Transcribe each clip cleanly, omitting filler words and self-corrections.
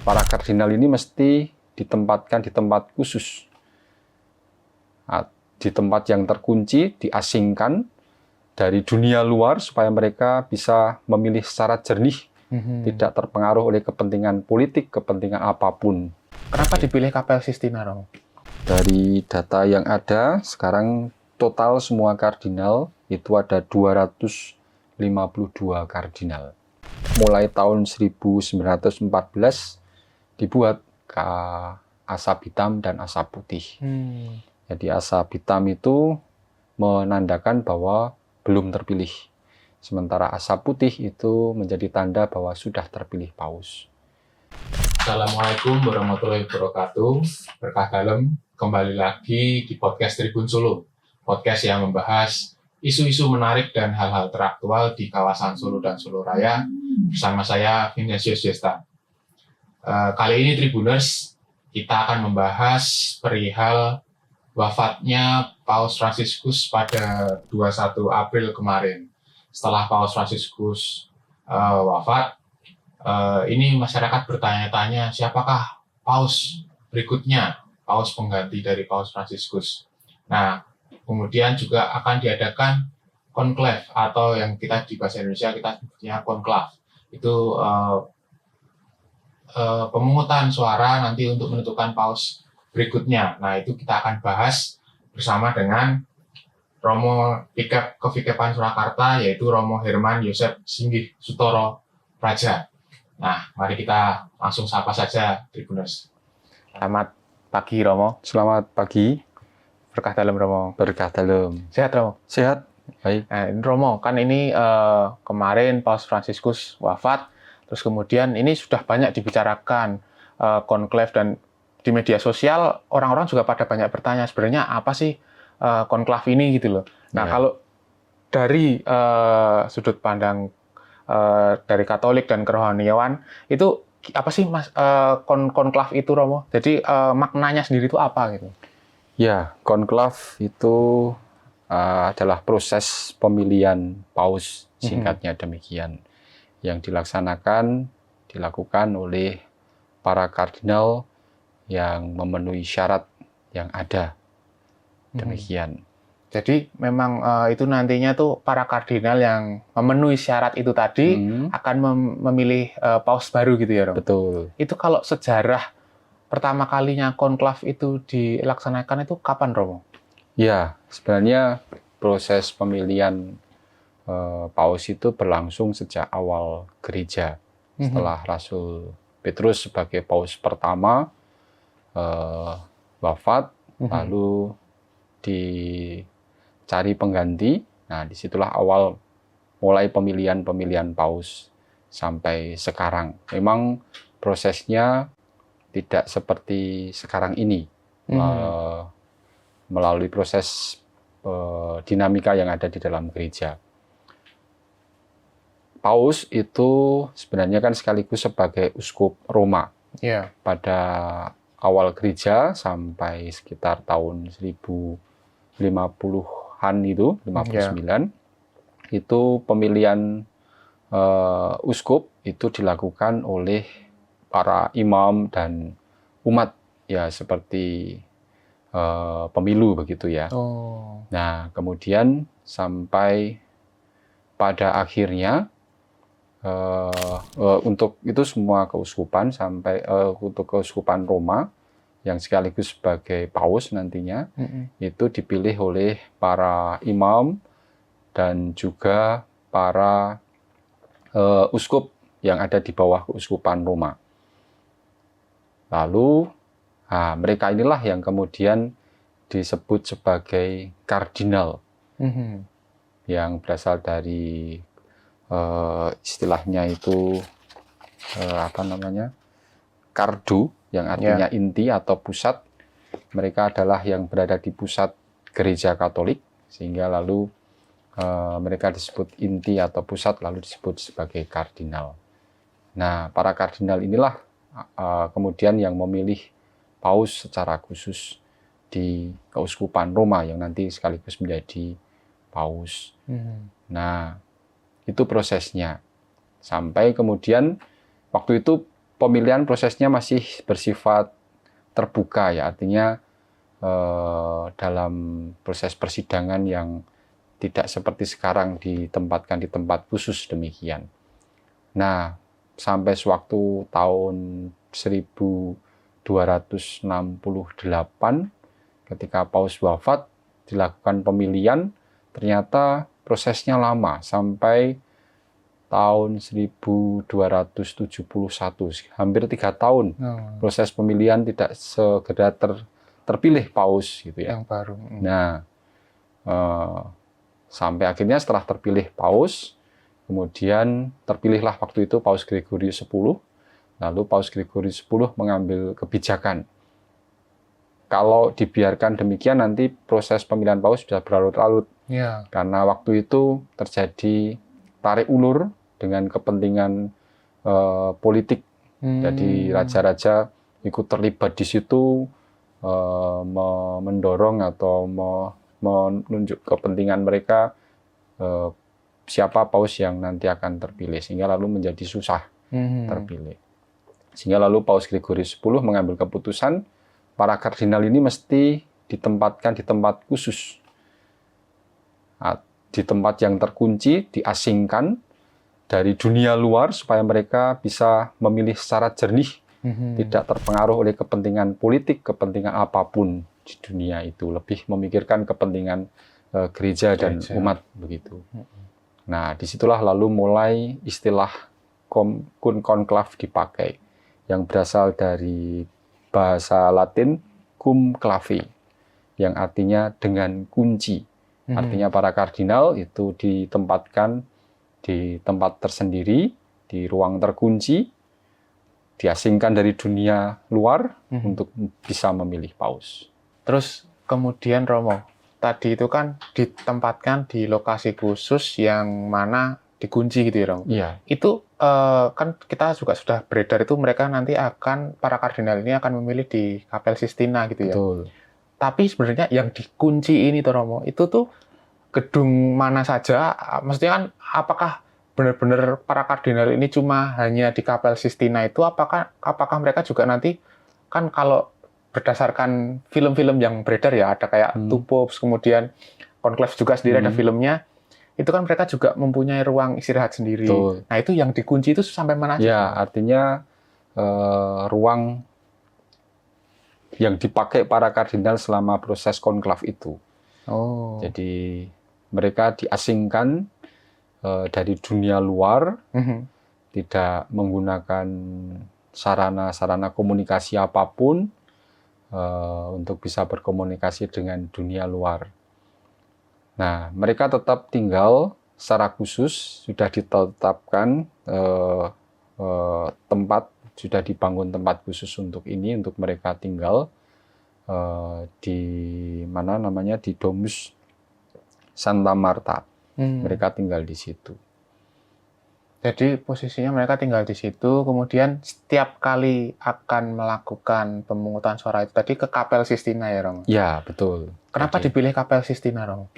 para kardinal ini mesti ditempatkan di tempat khusus, di tempat yang terkunci, diasingkan dari dunia luar supaya mereka bisa memilih secara jernih, tidak terpengaruh oleh kepentingan politik, kepentingan apapun. Kenapa dipilih Kapel Sistina, Romo? Dari data yang ada, sekarang total semua kardinal itu ada 252 kardinal. Mulai tahun 1914 dibuat asap hitam dan asap putih. Jadi asap hitam itu menandakan bahwa belum terpilih. Sementara asap putih itu menjadi tanda bahwa sudah terpilih paus. Assalamualaikum warahmatullahi wabarakatuh. Berkah dalam, kembali lagi di podcast Tribun Solo. Podcast yang membahas isu-isu menarik dan hal-hal teraktual di kawasan Solo dan Solo Raya. Bersama saya, Vincentius Gesta. Kali ini Tribuners, kita akan membahas perihal wafatnya Paus Fransiskus pada 21 April kemarin. Setelah Paus Fransiskus wafat, ini masyarakat bertanya-tanya siapakah Paus berikutnya, Paus pengganti dari Paus Fransiskus. Nah, kemudian juga akan diadakan konklav atau yang kita di bahasa Indonesia kita sebutnya konklav. Itu pemungutan suara nanti untuk menentukan Paus berikutnya. Nah, itu kita akan bahas bersama dengan Romo Kevikepan Surakarta, yaitu Romo Herman Yosef Singgih Sutoro Praja. Nah, mari kita langsung sapa saja, Tribuners. Selamat pagi, Romo. Selamat pagi. Berkah dalam, Romo. Berkah dalam. Sehat, Romo? Sehat. Baik. Nah, Romo, kan ini kemarin Paus Fransiskus wafat, terus kemudian ini sudah banyak dibicarakan konklav, dan di media sosial orang-orang juga pada banyak bertanya sebenarnya apa sih konklav ini gitu loh. Nah, kalau dari sudut pandang dari Katolik dan kerohaniawan itu apa sih Mas konklav itu, Romo? Jadi maknanya sendiri itu apa gitu? Ya, konklav itu adalah proses pemilihan paus, singkatnya demikian, yang dilakukan oleh para kardinal yang memenuhi syarat yang ada. Demikian. Jadi memang itu nantinya tuh para kardinal yang memenuhi syarat itu tadi akan memilih paus baru gitu ya, Romo? Betul. Itu kalau sejarah pertama kalinya konklav itu dilaksanakan itu kapan, Romo? Ya, sebenarnya proses pemilihan paus itu berlangsung sejak awal gereja. Setelah Rasul Petrus sebagai paus pertama wafat, lalu dicari pengganti. Nah, disitulah awal mulai pemilihan paus sampai sekarang. Memang prosesnya tidak seperti sekarang ini, melalui proses dinamika yang ada di dalam gereja. Paus itu sebenarnya kan sekaligus sebagai uskup Roma. Pada awal gereja sampai sekitar tahun 1050-an itu, 59, itu pemilihan uskup itu dilakukan oleh para imam dan umat, ya seperti pemilu begitu ya. Nah, kemudian sampai pada akhirnya untuk itu semua keuskupan sampai untuk keuskupan Roma yang sekaligus sebagai paus nantinya itu dipilih oleh para imam dan juga para uskup yang ada di bawah keuskupan Roma. Lalu mereka inilah yang kemudian disebut sebagai kardinal, yang berasal dari istilahnya itu kardu, yang artinya inti atau pusat. Mereka adalah yang berada di pusat gereja Katolik, sehingga lalu mereka disebut inti atau pusat, lalu disebut sebagai kardinal. Nah, para kardinal inilah kemudian yang memilih paus secara khusus di keuskupan Roma yang nanti sekaligus menjadi paus. Nah, itu prosesnya. Sampai kemudian waktu itu pemilihan prosesnya masih bersifat terbuka ya, artinya dalam proses persidangan yang tidak seperti sekarang ditempatkan di tempat khusus demikian. Nah, sampai sewaktu tahun 1268 ketika Paus wafat dilakukan pemilihan, ternyata prosesnya lama sampai tahun 1271, hampir 3 tahun proses pemilihan tidak segera terpilih paus gitu ya. Yang baru. Nah, sampai akhirnya setelah terpilih paus, kemudian terpilihlah waktu itu Paus Gregorius X, lalu Paus Gregorius X mengambil kebijakan. Kalau dibiarkan demikian nanti proses pemilihan paus sudah berlarut-larut. Ya. Karena waktu itu terjadi tarik ulur dengan kepentingan politik. Jadi raja-raja ikut terlibat di situ, mendorong atau menunjuk kepentingan mereka siapa paus yang nanti akan terpilih, sehingga lalu menjadi susah terpilih. Sehingga lalu Paus Gregorius X mengambil keputusan para kardinal ini mesti ditempatkan di tempat khusus, di tempat yang terkunci, diasingkan dari dunia luar supaya mereka bisa memilih secara jernih, tidak terpengaruh oleh kepentingan politik, kepentingan apapun di dunia itu, lebih memikirkan kepentingan gereja dan umat begitu. Nah, disitulah lalu mulai istilah konklav dipakai, yang berasal dari bahasa Latin cum clave, yang artinya dengan kunci. Artinya para kardinal itu ditempatkan di tempat tersendiri, di ruang terkunci, diasingkan dari dunia luar untuk bisa memilih paus. Terus kemudian Romo, tadi itu kan ditempatkan di lokasi khusus yang mana dikunci gitu ya Romo? Iya. Itu kan kita juga sudah beredar itu mereka nanti akan, para kardinal ini akan memilih di Kapel Sistina gitu ya? Betul. Tapi sebenarnya yang dikunci ini tuh Romo, itu tuh gedung mana saja? Maksudnya kan apakah benar-benar para kardinal ini cuma hanya di Kapel Sistina itu? Apakah mereka juga nanti, kan kalau berdasarkan film-film yang beredar ya, ada kayak Two Popes, kemudian Conclave juga sendiri ada filmnya, itu kan mereka juga mempunyai ruang istirahat sendiri. Betul. Nah itu yang dikunci itu sampai mana aja? Ya, artinya ruang yang dipakai para kardinal selama proses konklav itu. Oh. Jadi mereka diasingkan dari dunia luar, tidak menggunakan sarana-sarana komunikasi apapun untuk bisa berkomunikasi dengan dunia luar. Nah, mereka tetap tinggal secara khusus, sudah ditetapkan tempat, sudah dibangun tempat khusus untuk ini, untuk mereka tinggal di mana namanya, di Domus Santa Marta. Mereka tinggal di situ. Jadi posisinya mereka tinggal di situ, kemudian setiap kali akan melakukan pemungutan suara itu tadi ke Kapel Sistina ya Romo? Ya, betul. Kenapa dipilih Kapel Sistina Romo?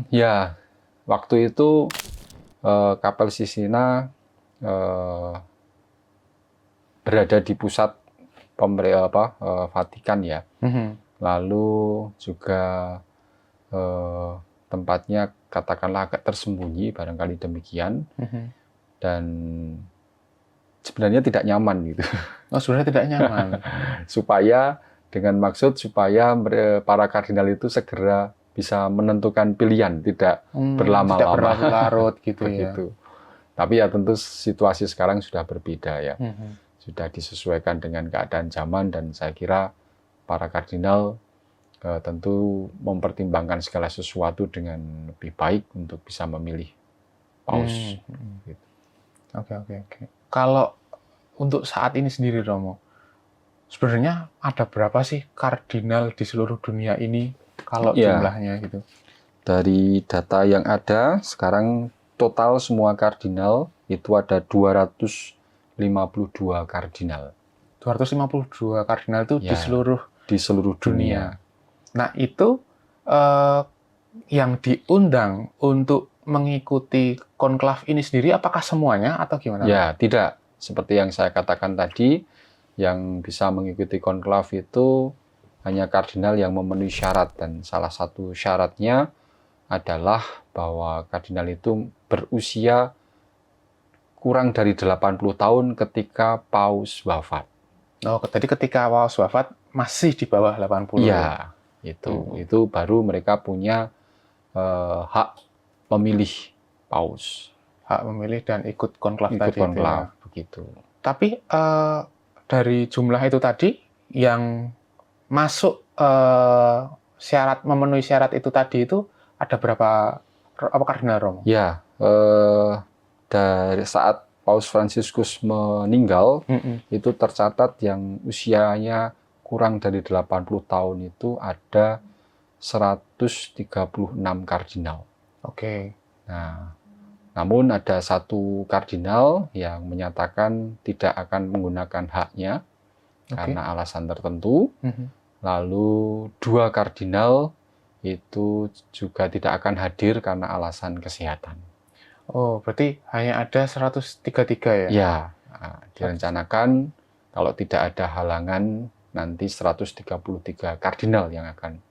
Ya, waktu itu Kapel Sistina berada di pusat Vatikan ya. Lalu juga tempatnya katakanlah agak tersembunyi, barangkali demikian, dan sebenarnya tidak nyaman gitu. Oh, sebenarnya tidak nyaman. Supaya dengan maksud supaya para kardinal itu segera bisa menentukan pilihan, tidak berlama-lama. Tidak berlarut-larut gitu ya. Begitu. Tapi ya tentu situasi sekarang sudah berbeda ya. Sudah disesuaikan dengan keadaan zaman, dan saya kira para kardinal tentu mempertimbangkan segala sesuatu dengan lebih baik untuk bisa memilih paus. Gitu. Oke. Kalau untuk saat ini sendiri Romo, sebenarnya ada berapa sih kardinal di seluruh dunia ini kalau jumlahnya gitu? Dari data yang ada sekarang, total semua kardinal itu ada 252 kardinal. 252 kardinal itu Ya, di seluruh dunia. Nah, itu yang diundang untuk mengikuti konklav ini sendiri, apakah semuanya atau gimana? Ya, tidak. seperti yang saya katakan tadi, yang bisa mengikuti konklav itu hanya kardinal yang memenuhi syarat, dan salah satu syaratnya adalah bahwa kardinal itu berusia kurang dari 80 tahun ketika paus wafat. Oh, tadi ketika paus wafat masih di bawah 80. Iya, itu baru mereka punya hak memilih paus. Hak memilih dan ikut konklav Ikut tadi. konklav, begitu. Tapi dari jumlah itu tadi yang masuk syarat memenuhi syarat itu tadi itu ada berapa kardinal Romo? Ya, dari saat Paus Fransiskus meninggal, itu tercatat yang usianya kurang dari 80 tahun itu ada 136 kardinal. Oke. Nah, namun ada satu kardinal yang menyatakan tidak akan menggunakan haknya karena alasan tertentu. Lalu 2 kardinal itu juga tidak akan hadir karena alasan kesehatan. Oh, berarti hanya ada 133 ya? Ya, direncanakan kalau tidak ada halangan nanti 133 kardinal yang akan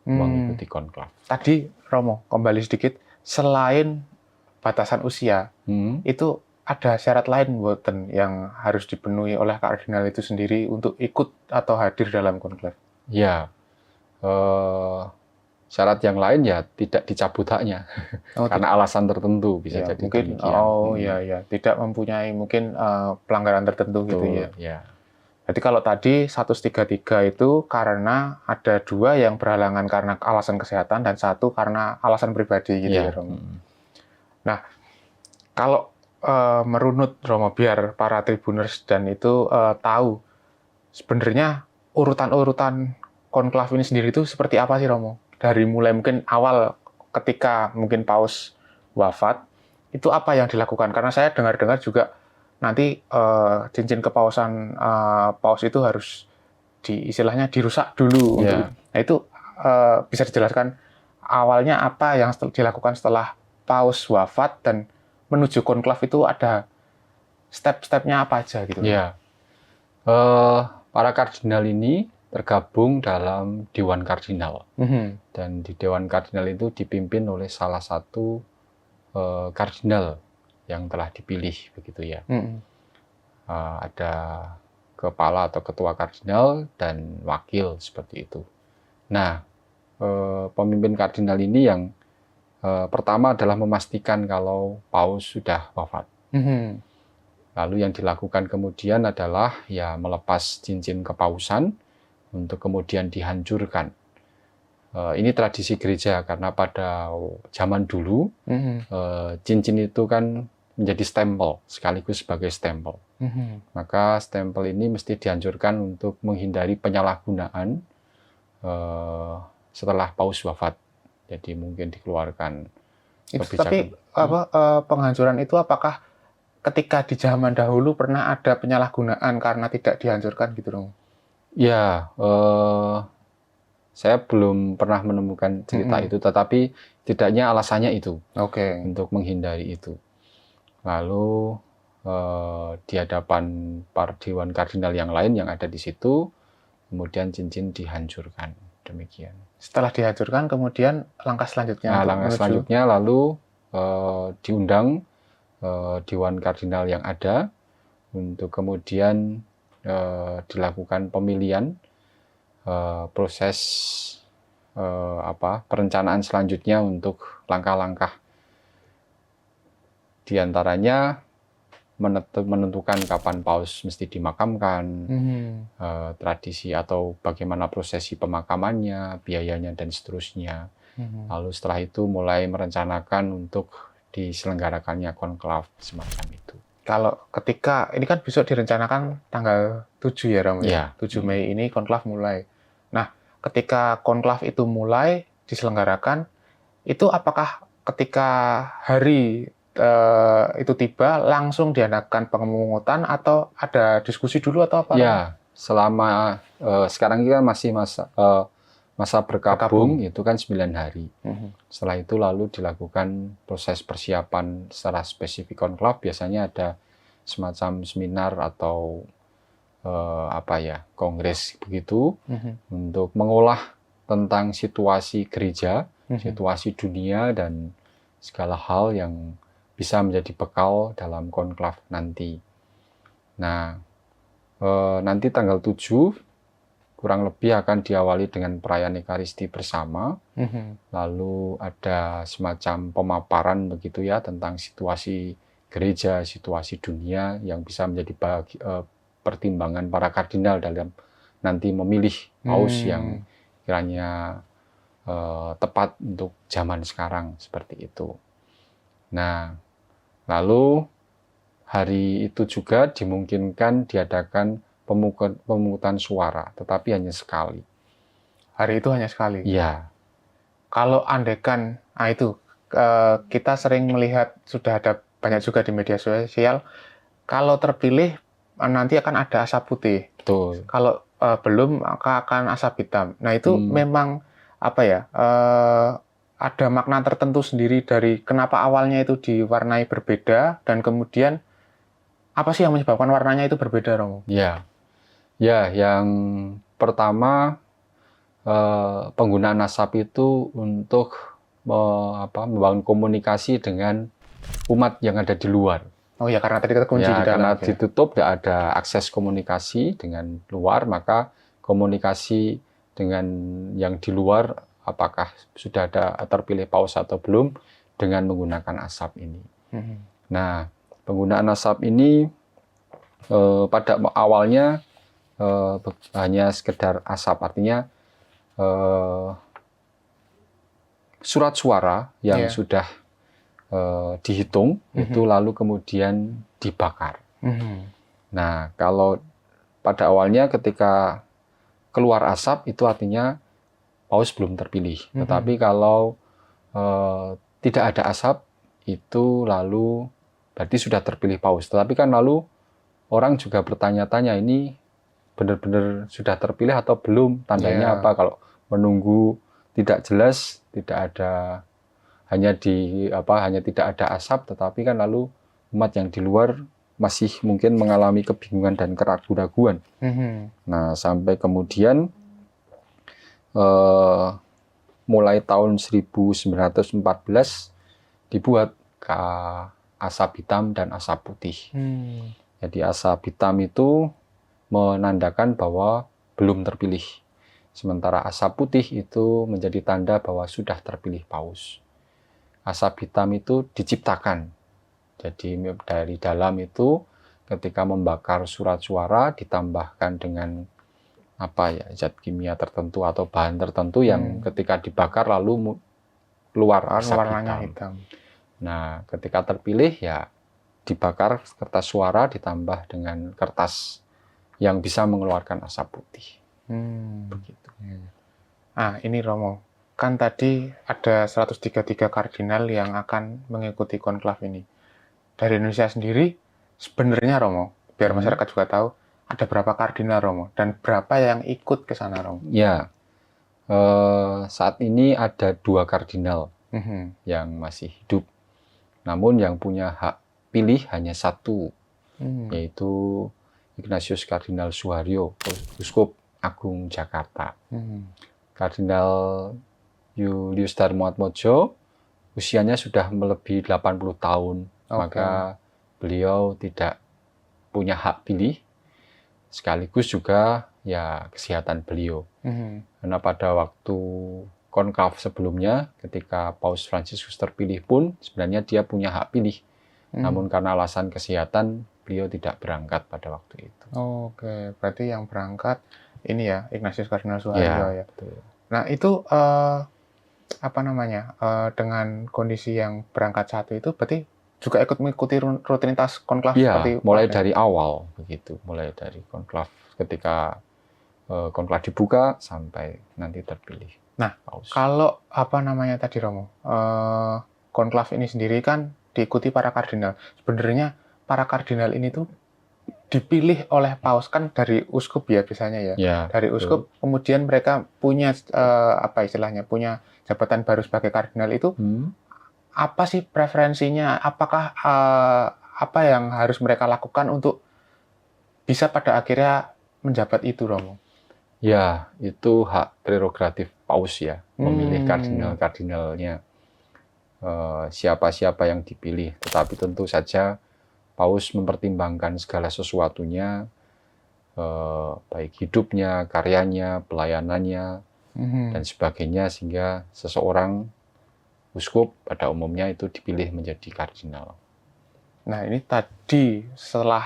mengikuti konklav. Tadi Romo, kembali sedikit, selain batasan usia, itu ada syarat lain buatan yang harus dipenuhi oleh kardinal itu sendiri untuk ikut atau hadir dalam konklav? Ya, syarat yang lain ya tidak dicabut haknya karena alasan tertentu bisa ya, jadi mungkin demikian. ya tidak mempunyai mungkin pelanggaran tertentu. Betul, gitu ya. Ya. Jadi kalau tadi 133 itu karena ada 2 yang berhalangan karena alasan kesehatan dan 1 karena alasan pribadi gitu ya Romo. Nah, kalau merunut Romo biar para tribuners dan itu tahu sebenarnya urutan-urutan konklav ini sendiri itu seperti apa sih Romo? Dari mulai mungkin awal ketika mungkin paus wafat, itu apa yang dilakukan? Karena saya dengar-dengar juga nanti cincin kepausan paus itu harus istilahnya dirusak dulu. Nah itu bisa dijelaskan awalnya apa yang dilakukan setelah paus wafat dan menuju konklav itu ada step-stepnya apa aja gitu? Ya, para kardinal ini tergabung dalam Dewan Kardinal. Dan di Dewan Kardinal itu dipimpin oleh salah satu kardinal yang telah dipilih, begitu ya. Ada kepala atau ketua kardinal dan wakil seperti itu. Nah, pemimpin kardinal ini yang pertama adalah memastikan kalau paus sudah wafat. Lalu yang dilakukan kemudian adalah ya melepas cincin kepausan untuk kemudian dihancurkan. Ini tradisi gereja karena pada zaman dulu cincin itu kan menjadi stempel sekaligus sebagai stempel. Maka stempel ini mesti dihancurkan untuk menghindari penyalahgunaan setelah paus wafat. Jadi mungkin dikeluarkan kebijakan. Tapi penghancuran itu apakah ketika di zaman dahulu pernah ada penyalahgunaan karena tidak dihancurkan gitu dong? Ya, saya belum pernah menemukan cerita itu, tetapi tidaknya alasannya itu untuk menghindari itu. Lalu di hadapan para dewan kardinal yang lain yang ada di situ, kemudian cincin dihancurkan, demikian. Setelah dihancurkan, kemudian langkah selanjutnya? Nah, langkah selanjutnya lalu diundang dewan kardinal yang ada untuk kemudian dilakukan pemilihan, proses perencanaan selanjutnya untuk langkah-langkah, diantaranya menentukan kapan paus mesti dimakamkan, tradisi atau bagaimana prosesi pemakamannya, biayanya dan seterusnya. Lalu setelah itu mulai merencanakan untuk diselenggarakannya konklav semacam itu. Kalau ketika ini kan besok direncanakan tanggal 7 ya Romo ya. 7 Mei ini konklav mulai. Nah, ketika konklav itu mulai diselenggarakan, itu apakah ketika hari itu tiba langsung diadakan pemungutan atau ada diskusi dulu atau apa? Ya, selama sekarang ini kan masih masa berkabung itu kan 9 hari. Setelah itu lalu dilakukan proses persiapan secara spesifik konklav, biasanya ada semacam seminar atau kongres begitu untuk mengolah tentang situasi gereja, situasi dunia dan segala hal yang bisa menjadi bekal dalam konklav nanti. Nah, nanti tanggal 7 kurang lebih akan diawali dengan perayaan Ekaristi bersama. Lalu ada semacam pemaparan begitu ya tentang situasi gereja, situasi dunia yang bisa menjadi pertimbangan para kardinal dalam nanti memilih paus yang kiranya tepat untuk zaman sekarang seperti itu. Nah, lalu hari itu juga dimungkinkan diadakan pemungutan suara, tetapi hanya sekali. Hari itu hanya sekali? Iya. Kalau andaikan, kita sering melihat, sudah ada banyak juga di media sosial, kalau terpilih nanti akan ada asap putih. Betul. Kalau belum, maka akan asap hitam. Nah itu memang ada makna tertentu sendiri dari kenapa awalnya itu diwarnai berbeda, dan kemudian apa sih yang menyebabkan warnanya itu berbeda, Romo? Ya, yang pertama penggunaan asap itu untuk membangun komunikasi dengan umat yang ada di luar. Oh ya, karena tadi kita kunci di dalam. Karena ditutup, tidak ada akses komunikasi dengan luar, maka komunikasi dengan yang di luar, apakah sudah ada terpilih paus atau belum, dengan menggunakan asap ini. Nah, penggunaan asap ini pada awalnya hanya sekedar asap, artinya surat suara yang sudah dihitung itu lalu kemudian dibakar. Nah, kalau pada awalnya ketika keluar asap itu artinya paus belum terpilih. Tetapi kalau tidak ada asap itu lalu berarti sudah terpilih paus. Tetapi kan lalu orang juga bertanya-tanya, ini benar-benar sudah terpilih atau belum? Tandanya apa? Kalau menunggu tidak jelas, tidak ada, hanya tidak ada asap, tetapi kan lalu umat yang di luar masih mungkin mengalami kebingungan dan keraguan-raguan. Nah, sampai kemudian mulai tahun 1914 dibuat asap hitam dan asap putih. Jadi asap hitam itu menandakan bahwa belum terpilih. Sementara asap putih itu menjadi tanda bahwa sudah terpilih paus. Asap hitam itu diciptakan. Jadi dari dalam itu ketika membakar surat suara ditambahkan dengan zat kimia tertentu atau bahan tertentu yang ketika dibakar lalu keluar asap hitam. Nah, ketika terpilih ya dibakar kertas suara ditambah dengan kertas yang bisa mengeluarkan asap putih. Begitu. Nah, ini Romo, kan tadi ada 133 kardinal yang akan mengikuti konklav ini. Dari Indonesia sendiri, sebenarnya Romo, biar masyarakat juga tahu, ada berapa kardinal Romo, dan berapa yang ikut ke sana Romo? Ya, saat ini ada 2 kardinal yang masih hidup. Namun yang punya hak pilih hanya 1, yaitu Ignatius Kardinal Suharyo, Uskup Agung Jakarta. Kardinal Julius Darmoatmodjo usianya sudah melebihi 80 tahun, maka beliau tidak punya hak pilih, sekaligus juga ya kesehatan beliau. Karena pada waktu konklav sebelumnya, ketika Paus Fransiskus terpilih pun sebenarnya dia punya hak pilih. Namun karena alasan kesehatan, beliau tidak berangkat pada waktu itu. Oke, berarti yang berangkat ini ya, Ignatius Kardinal Suharyo ya. Betul. Nah, itu dengan kondisi yang berangkat satu itu berarti juga ikut mengikuti rutinitas konklav seperti mulai dari awal begitu, mulai dari konklav ketika konklav dibuka sampai nanti terpilih. Nah, paus. Kalau tadi Romo, konklav ini sendiri kan diikuti para kardinal. Sebenarnya para kardinal ini tuh dipilih oleh paus kan dari uskup ya biasanya ya. Dari uskup kemudian mereka punya punya jabatan baru sebagai kardinal itu. Apa sih preferensinya? Apakah apa yang harus mereka lakukan untuk bisa pada akhirnya menjabat itu, Romo? Ya, itu hak prerogatif paus ya, memilih Hmm. kardinal-kardinalnya, siapa-siapa yang dipilih. Tetapi tentu saja paus mempertimbangkan segala sesuatunya, baik hidupnya, karyanya, pelayanannya, dan sebagainya, sehingga seseorang uskup pada umumnya itu dipilih menjadi kardinal. Nah, ini tadi setelah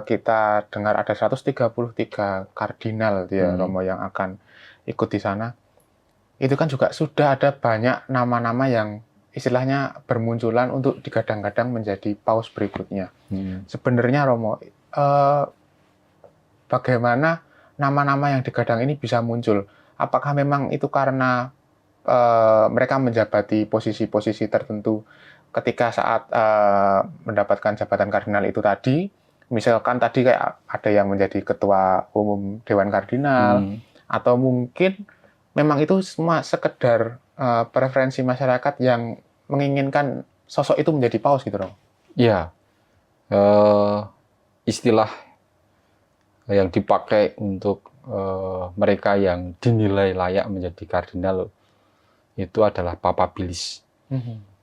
kita dengar ada 133 kardinal ya, Romo, yang akan ikut di sana. Itu kan juga sudah ada banyak nama-nama yang istilahnya bermunculan untuk digadang-gadang menjadi paus berikutnya. Sebenarnya, Romo, bagaimana nama-nama yang digadang ini bisa muncul? Apakah memang itu karena mereka menjabati posisi-posisi tertentu ketika saat mendapatkan jabatan kardinal itu tadi, misalkan tadi kayak ada yang menjadi ketua umum Dewan Kardinal, atau mungkin memang itu semua sekedar preferensi masyarakat yang menginginkan sosok itu menjadi paus gitu, Romo? Ya, istilah yang dipakai untuk mereka yang dinilai layak menjadi kardinal itu adalah papabilis.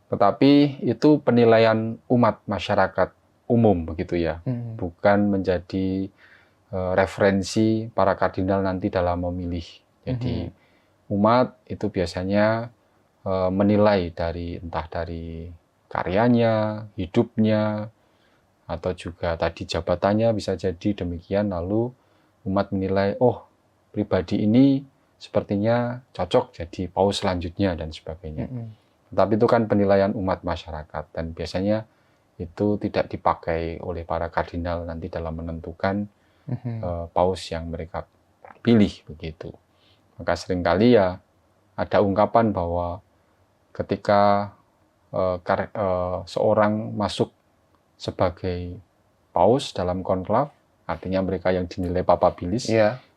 Tetapi itu penilaian umat masyarakat umum begitu ya, bukan menjadi referensi para kardinal nanti dalam memilih. Jadi umat itu biasanya menilai entah dari karyanya, hidupnya, atau juga tadi jabatannya bisa jadi demikian, lalu umat menilai, oh pribadi ini sepertinya cocok jadi paus selanjutnya dan sebagainya. Tapi itu kan penilaian umat masyarakat, dan biasanya itu tidak dipakai oleh para kardinal nanti dalam menentukan paus yang mereka pilih begitu. Maka seringkali ya ada ungkapan bahwa ketika seorang masuk sebagai paus dalam konklav, artinya mereka yang dinilai papabilis,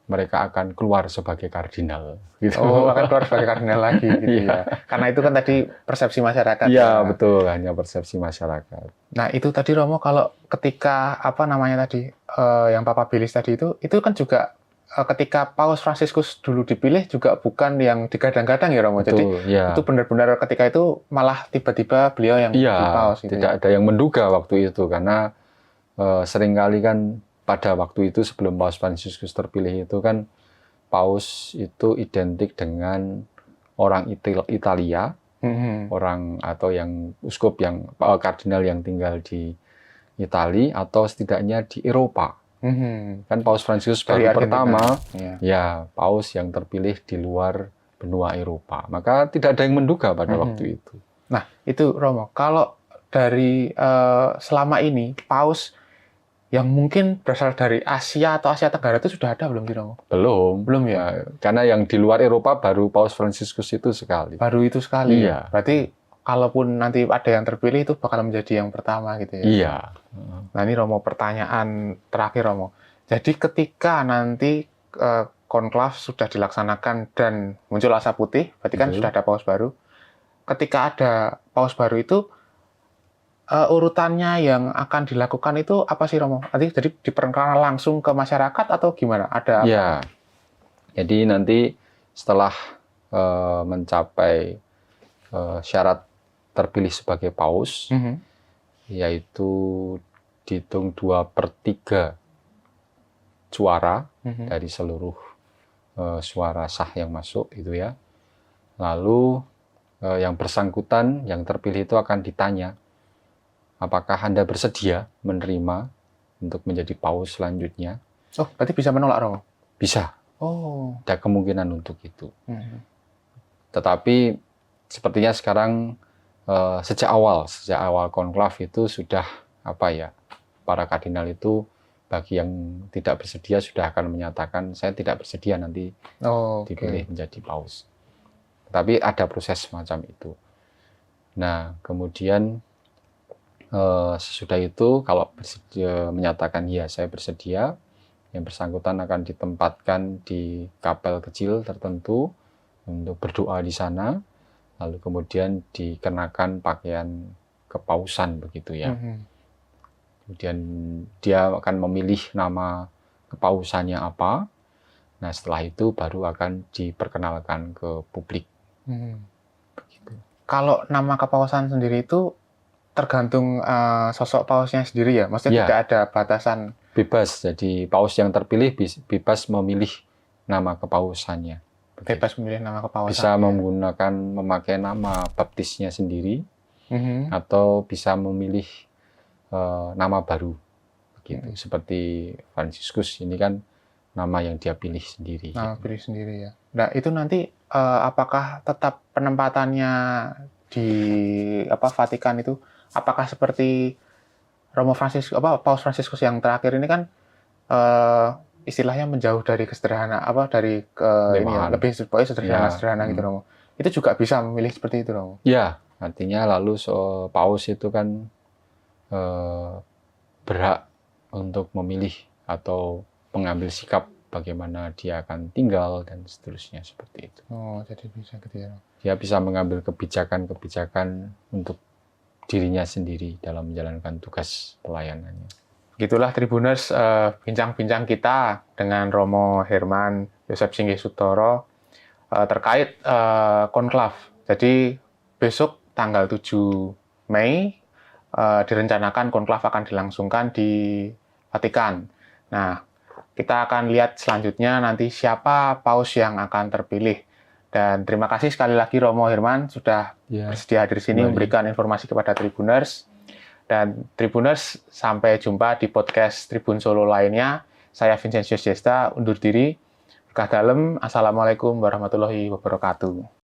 mereka akan keluar sebagai kardinal. Gitu. Oh, akan keluar sebagai kardinal lagi gitu ya. Karena itu kan tadi persepsi masyarakat. Iya, betul, hanya persepsi masyarakat. Nah, itu tadi, Romo, kalau ketika apa namanya tadi yang papabilis tadi itu kan juga ketika Paus Fransiskus dulu dipilih juga bukan yang digadang-gadang ya, Romo. Betul, jadi itu benar-benar ketika itu malah tiba-tiba beliau yang jadi paus gitu. Tidak ada yang menduga waktu itu, karena seringkali kan pada waktu itu sebelum Paus Fransiskus terpilih itu kan paus itu identik dengan orang Italia, orang atau yang uskup yang kardinal yang tinggal di Italia atau setidaknya di Eropa. Kan Paus Fransiskus baru pertama ya paus yang terpilih di luar benua Eropa. Maka tidak ada yang menduga pada waktu itu. Nah, itu Romo, kalau dari selama ini paus yang mungkin berasal dari Asia atau Asia Tenggara itu sudah ada belum, Romo? Belum ya. Nah, karena yang di luar Eropa baru Paus Fransiskus itu sekali. Baru itu sekali. Iya. Berarti kalaupun nanti ada yang terpilih itu bakal menjadi yang pertama gitu ya. Iya. Nah, ini Romo, pertanyaan terakhir, Romo. Jadi ketika nanti konklav sudah dilaksanakan dan muncul asap putih, berarti kan sudah ada paus baru. Ketika ada paus baru itu urutannya yang akan dilakukan itu apa sih, Romo? Jadi diperkenalkan langsung ke masyarakat atau gimana? Ada apa? Ya. Jadi nanti setelah mencapai syarat terpilih sebagai paus, yaitu dihitung 2/3 suara dari seluruh suara sah yang masuk itu ya. Lalu yang bersangkutan, yang terpilih itu akan ditanya, apakah Anda bersedia menerima untuk menjadi paus selanjutnya? Oh, berarti bisa menolak, Romo? Bisa. Oh. Ada kemungkinan untuk itu. Tetapi sepertinya sekarang sejak awal konklav itu sudah para kardinal itu bagi yang tidak bersedia sudah akan menyatakan saya tidak bersedia nanti dipilih menjadi paus. Tapi ada proses semacam itu. Nah, kemudian sesudah itu kalau menyatakan ya saya bersedia, yang bersangkutan akan ditempatkan di kapel kecil tertentu untuk berdoa di sana, lalu kemudian dikenakan pakaian kepausan begitu ya. Kemudian dia akan memilih nama kepausannya apa. Nah, setelah itu baru akan diperkenalkan ke publik. Begitu. Kalau nama kepausan sendiri itu tergantung sosok pausnya sendiri ya? Maksudnya Ya. tidak ada batasan? Bebas, jadi paus yang terpilih bebas memilih nama kepausannya. Begitu. Bebas memilih nama kepausan. Bisa memakai nama baptisnya sendiri, Mhm. atau bisa memilih nama baru. Begitu. Seperti Fransiskus ini kan nama yang dia pilih sendiri. Nama pilih sendiri ya. Nah, itu nanti apakah tetap penempatannya di Vatikan itu apakah seperti Paus Fransiskus yang terakhir ini kan istilahnya menjauh dari kesederhanaan dari ini ya, lebih sederhana gitu Romo. Itu juga bisa memilih seperti itu Romo. Ya, artinya lalu paus itu kan berhak untuk memilih atau mengambil sikap bagaimana dia akan tinggal dan seterusnya seperti itu. Oh, jadi bisa gitu ya. Dia bisa mengambil kebijakan-kebijakan untuk dirinya sendiri dalam menjalankan tugas pelayanannya. Gitulah Tribuners, bincang-bincang kita dengan Romo Herman Yosef Singgih Sutoro terkait konklav. Jadi besok tanggal 7 Mei direncanakan konklav akan dilangsungkan di Vatikan. Nah, kita akan lihat selanjutnya nanti siapa paus yang akan terpilih. Dan terima kasih sekali lagi Romo Herman sudah bersedia hadir di sini memberikan informasi kepada Tribuners. Dan Tribuners, sampai jumpa di podcast Tribun Solo lainnya. Saya Vincentius Jesta, undur diri. Berkah dalem. Assalamualaikum warahmatullahi wabarakatuh.